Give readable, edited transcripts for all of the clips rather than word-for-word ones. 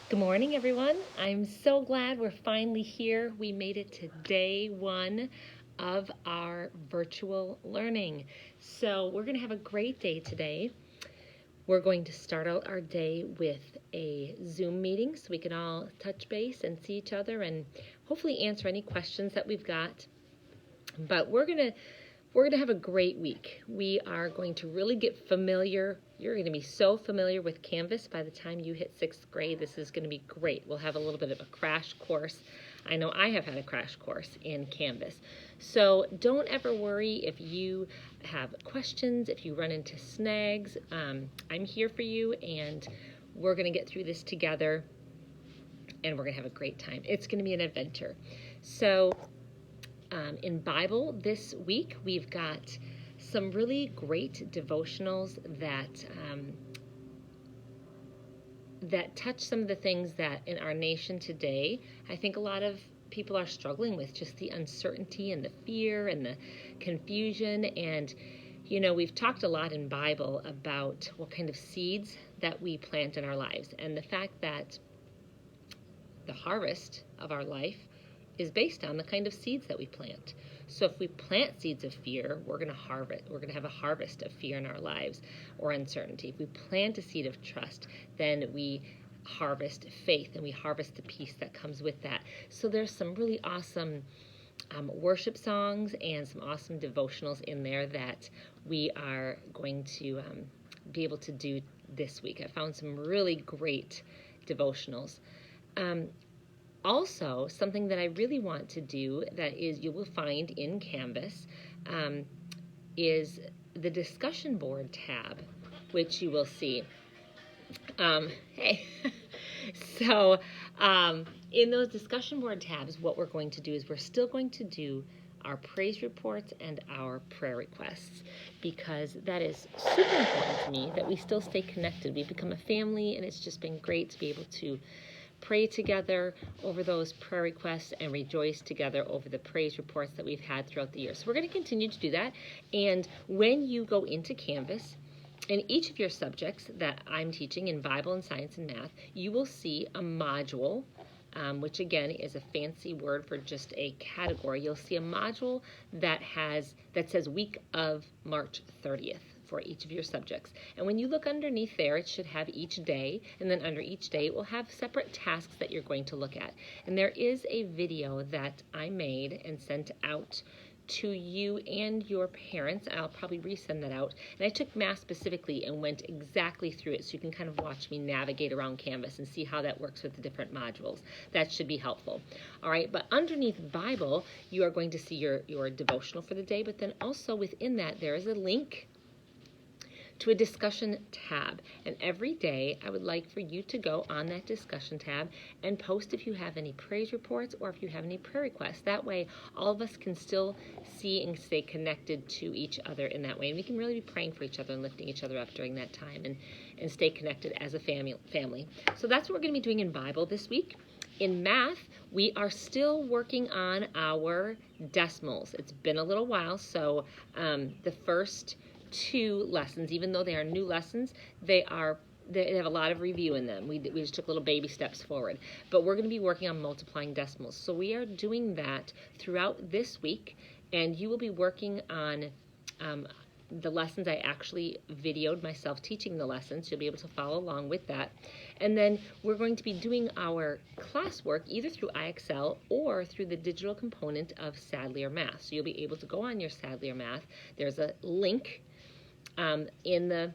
Good morning, everyone. I'm so glad we're finally here. We made it to day one of our virtual learning. So, we're going to have a great day today. We're going to start out our day with a Zoom meeting so we can all touch base and see each other and hopefully answer any questions that we've got. But we're going to have a great week. We are going to really get familiar. You're going to be so familiar with Canvas by the time you hit 6th grade. This is going to be great. We'll have a little bit of a crash course. I know I have had a crash course in Canvas. So don't ever worry if you have questions, if you run into snags. I'm here for you, and we're going to get through this together, and we're going to have a great time. It's going to be an adventure. So in Bible this week, we've got some really great devotionals that touch some of the things that in our nation today, I think a lot of people are struggling with, just the uncertainty and the fear and the confusion. And, we've talked a lot in Bible about what kind of seeds that we plant in our lives, and the fact that the harvest of our life is based on the kind of seeds that we plant. So if we plant seeds of fear, we're going to have a harvest of fear in our lives or uncertainty. If we plant a seed of trust, then we harvest faith and we harvest the peace that comes with that. So there's some really awesome worship songs and some awesome devotionals in there that we are going to be able to do this week. I found some really great devotionals. Also, something that I really want to do that is you will find in Canvas is the discussion board tab, which you will see. So in those discussion board tabs, what we're going to do is we're still going to do our praise reports and our prayer requests, because that is super important to me that we still stay connected. We've become a family, and it's just been great to be able to pray together over those prayer requests and rejoice together over the praise reports that we've had throughout the year. So we're going to continue to do that. And when you go into Canvas, in each of your subjects that I'm teaching in Bible and Science and Math, you will see a module, which again is a fancy word for just a category. You'll see a module that says week of March 30th. For each of your subjects. And when you look underneath there, it should have each day, and then under each day it will have separate tasks that you're going to look at. And there is a video that I made and sent out to you and your parents. I'll probably resend that out. And I took math specifically and went exactly through it, so you can kind of watch me navigate around Canvas and see how that works with the different modules. That should be helpful. All right, but underneath Bible, you are going to see your devotional for the day, but then also within that there is a link to a discussion tab. And every day I would like for you to go on that discussion tab and post if you have any praise reports or if you have any prayer requests. That way all of us can still see and stay connected to each other in that way. And we can really be praying for each other and lifting each other up during that time and stay connected as a family. So that's what we're going to be doing in Bible this week. In math, we are still working on our decimals. It's been a little while, so the first 2 lessons, even though they are new lessons, they have a lot of review in them. We just took little baby steps forward. But we're going to be working on multiplying decimals. So we are doing that throughout this week, and you will be working on the lessons. I actually videoed myself teaching the lessons. You'll be able to follow along with that. And then we're going to be doing our classwork either through IXL or through the digital component of Sadlier Math. So you'll be able to go on your Sadlier Math. There's a link in the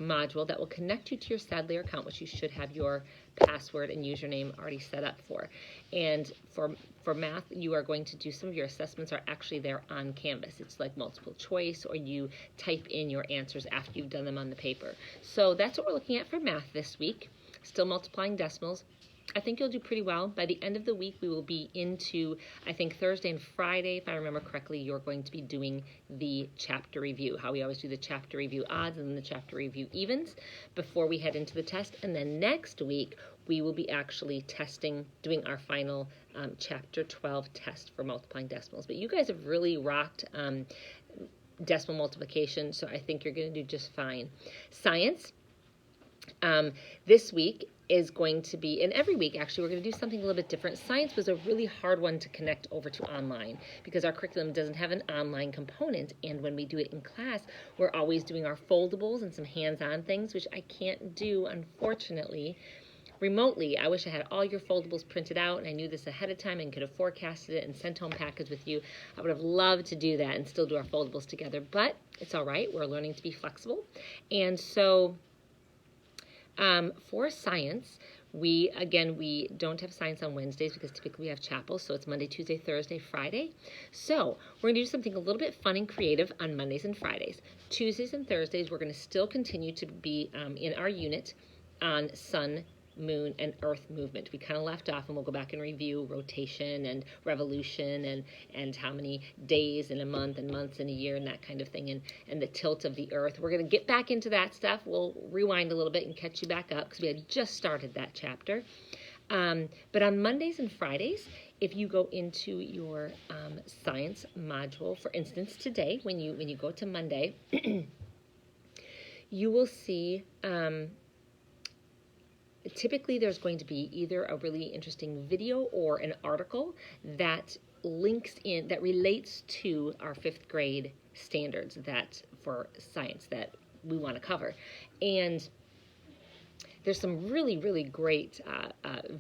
module that will connect you to your Sadlier account, which you should have your password and username already set up for. And for math, you are going to do some of your assessments are actually there on Canvas. It's like multiple choice, or you type in your answers after you've done them on the paper. So that's what we're looking at for math this week. Still multiplying decimals. I think you'll do pretty well. By the end of the week, we will be into, I think, Thursday and Friday, if I remember correctly, you're going to be doing the chapter review, how we always do the chapter review odds and then the chapter review evens before we head into the test. And then next week, we will be actually doing our final chapter 12 test for multiplying decimals. But you guys have really rocked decimal multiplication, so I think you're going to do just fine. Science, this week, is going to be, and every week actually, we're going to do something a little bit different. Science was a really hard one to connect over to online because our curriculum doesn't have an online component. And when we do it in class, we're always doing our foldables and some hands-on things, which I can't do, unfortunately, remotely. I wish I had all your foldables printed out and I knew this ahead of time and could have forecasted it and sent home packets with you. I would have loved to do that and still do our foldables together, but it's all right. We're learning to be flexible. And so for science, we don't have science on Wednesdays because typically we have chapel, so it's Monday, Tuesday, Thursday, Friday. So we're going to do something a little bit fun and creative on Mondays and Fridays. Tuesdays and Thursdays, we're going to still continue to be in our unit on sun, moon, and earth movement. We kind of left off, and we'll go back and review rotation and revolution and how many days in a month and months in a year and that kind of thing, and the tilt of the earth. We're going to get back into that stuff. We'll rewind a little bit and catch you back up because we had just started that chapter. But on Mondays and Fridays, if you go into your science module, for instance, today, when you go to Monday, you will see typically there's going to be either a really interesting video or an article that relates to our 5th grade standards that for science that we want to cover. And there's some really, really great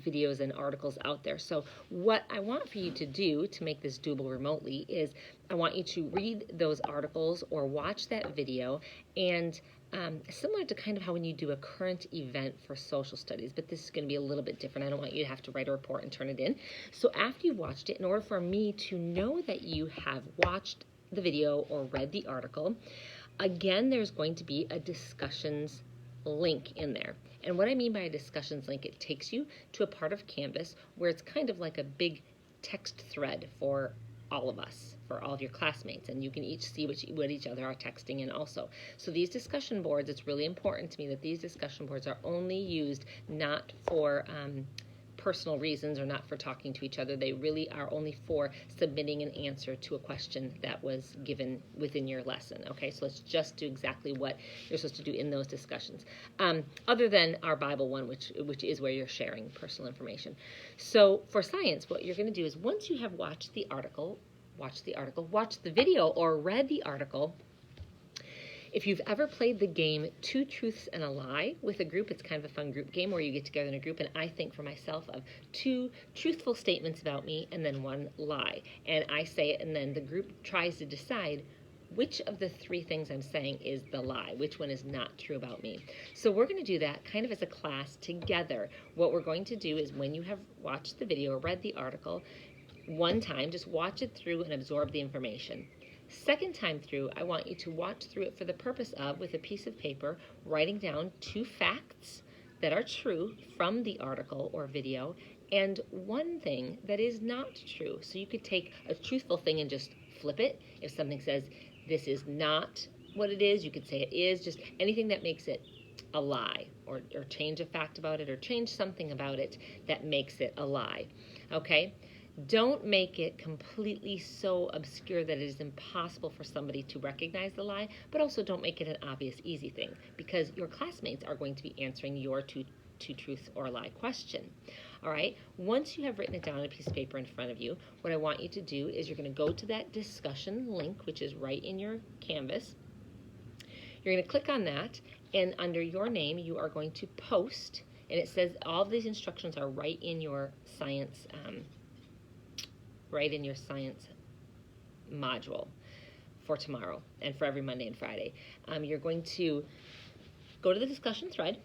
videos and articles out there. So what I want for you to do to make this doable remotely is I want you to read those articles or watch that video, and similar to kind of how when you do a current event for social studies, but this is going to be a little bit different. I don't want you to have to write a report and turn it in. So after you've watched it, in order for me to know that you have watched the video or read the article, again, there's going to be a discussions link in there. And what I mean by a discussions link, it takes you to a part of Canvas where it's kind of like a big text thread for all of us, for all of your classmates, and you can each see what each other are texting in also. So these discussion boards, it's really important to me that these discussion boards are only used not for personal reasons or not for talking to each other. They really are only for submitting an answer to a question that was given within your lesson. Okay, so let's just do exactly what you're supposed to do in those discussions. Other than our Bible one, which is where you're sharing personal information. So for science, what you're going to do is once you have watched the article, watch the video or read the article. If you've ever played the game Two Truths and a Lie with a group, it's kind of a fun group game where you get together in a group, and I think for myself of 2 truthful statements about me and then 1 lie. And I say it, and then the group tries to decide which of the 3 things I'm saying is the lie, which one is not true about me. So we're going to do that kind of as a class together. What we're going to do is when you have watched the video or read the article, one time, just watch it through and absorb the information. Second time through, I want you to watch through it for the purpose of, with a piece of paper, writing down 2 facts that are true from the article or video and 1 thing that is not true. So you could take a truthful thing and just flip it. If something says this is not what it is, you could say it is, just anything that makes it a lie, or change a fact about it or change something about it that makes it a lie. Okay? Don't make it completely so obscure that it is impossible for somebody to recognize the lie, but also don't make it an obvious, easy thing, because your classmates are going to be answering your two truth or lie question. All right, once you have written it down on a piece of paper in front of you, what I want you to do is you're going to go to that discussion link, which is right in your Canvas. You're going to click on that, and under your name, you are going to post, and it says all of these instructions are right in your science module for tomorrow and for every Monday and Friday. You're going to go to the discussion thread,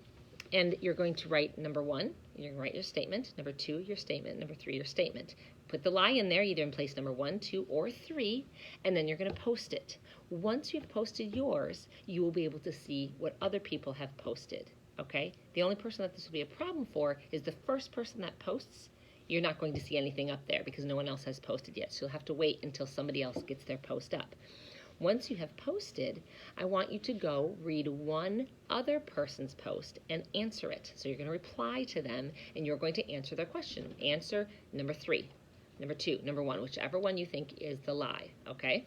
and you're going to write number 1, you're going to write your statement, number 2, your statement, number 3, your statement. Put the lie in there, either in place number 1, 2, or 3, and then you're going to post it. Once you've posted yours, you will be able to see what other people have posted, okay? The only person that this will be a problem for is the first person that posts. You're not going to see anything up there because no one else has posted yet. So you'll have to wait until somebody else gets their post up. Once you have posted, I want you to go read one other person's post and answer it. So you're going to reply to them, and you're going to answer their question. Answer number 3, number 2, number 1, whichever one you think is the lie, okay?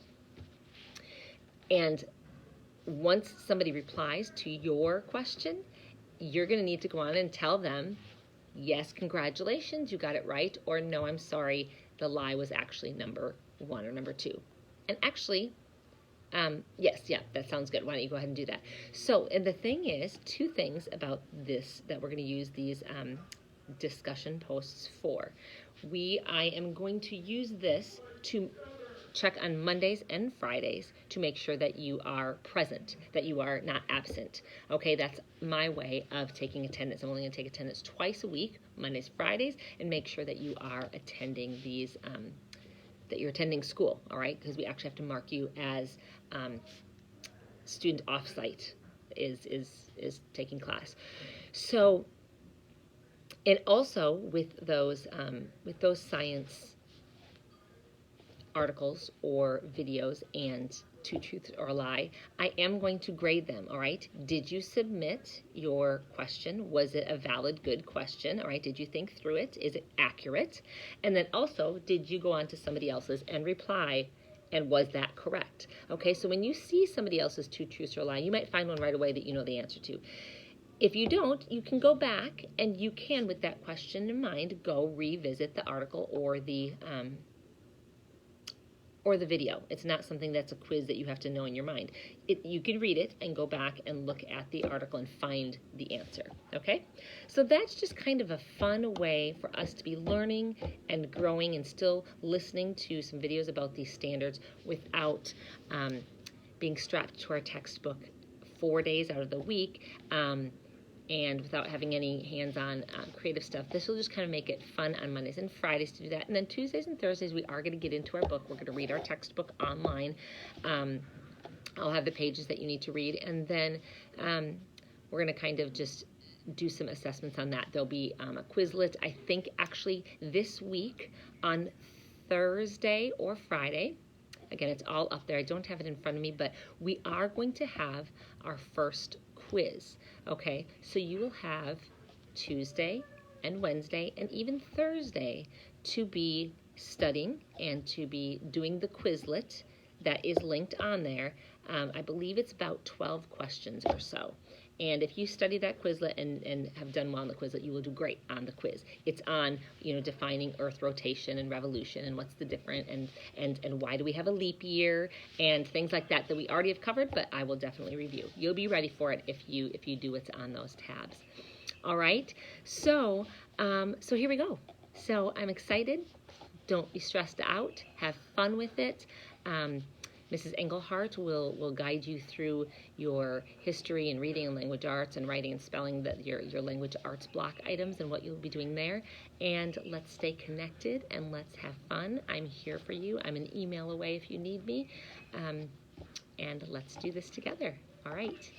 And once somebody replies to your question, you're going to need to go on and tell them yes, congratulations, you got it right, or no, I'm sorry, the lie was actually number 1 or number 2. And actually, yes, yeah, that sounds good. Why don't you go ahead and do that? So, and the thing is, 2 things about this that we're going to use these discussion posts for. I am going to use this to check on Mondays and Fridays to make sure that you are present, that you are not absent. Okay, that's my way of taking attendance. I'm only going to take attendance twice a week, Mondays, Fridays, and make sure that you are attending these, that you're attending school, all right? Because we actually have to mark you as student offsite is taking class. So, and also with those science articles or videos and 2 truths or a lie, I am going to grade them, all right? Did you submit your question? Was it a valid, good question, all right? Did you think through it? Is it accurate? And then also, did you go on to somebody else's and reply, and was that correct? Okay, so when you see somebody else's 2 truths or a lie, you might find one right away that you know the answer to. If you don't, you can go back and you can, with that question in mind, go revisit the article or the video. It's not something that's a quiz that you have to know in your mind. You can read it and go back and look at the article and find the answer, okay? So that's just kind of a fun way for us to be learning and growing and still listening to some videos about these standards without being strapped to our textbook 4 days out of the week, and without having any hands-on creative stuff. This will just kind of make it fun on Mondays and Fridays to do that. And then Tuesdays and Thursdays, we are going to get into our book. We're going to read our textbook online. I'll have the pages that you need to read. And then we're going to kind of just do some assessments on that. There'll be a Quizlet, I think, actually this week on Thursday or Friday. Again, it's all up there. I don't have it in front of me, but we are going to have our first quiz, okay? So you will have Tuesday and Wednesday and even Thursday to be studying and to be doing the Quizlet that is linked on there. I believe it's about 12 questions or so. And if you study that Quizlet and have done well on the Quizlet, you will do great on the quiz. It's on, defining Earth rotation and revolution and what's the difference and why do we have a leap year and things like that we already have covered, but I will definitely review. You'll be ready for it if you do what's on those tabs. All right. So here we go. So I'm excited. Don't be stressed out. Have fun with it. Mrs. Engelhardt will guide you through your history and reading and language arts and writing and spelling, your language arts block items and what you'll be doing there. And let's stay connected and let's have fun. I'm here for you. I'm an email away if you need me. And let's do this together. All right.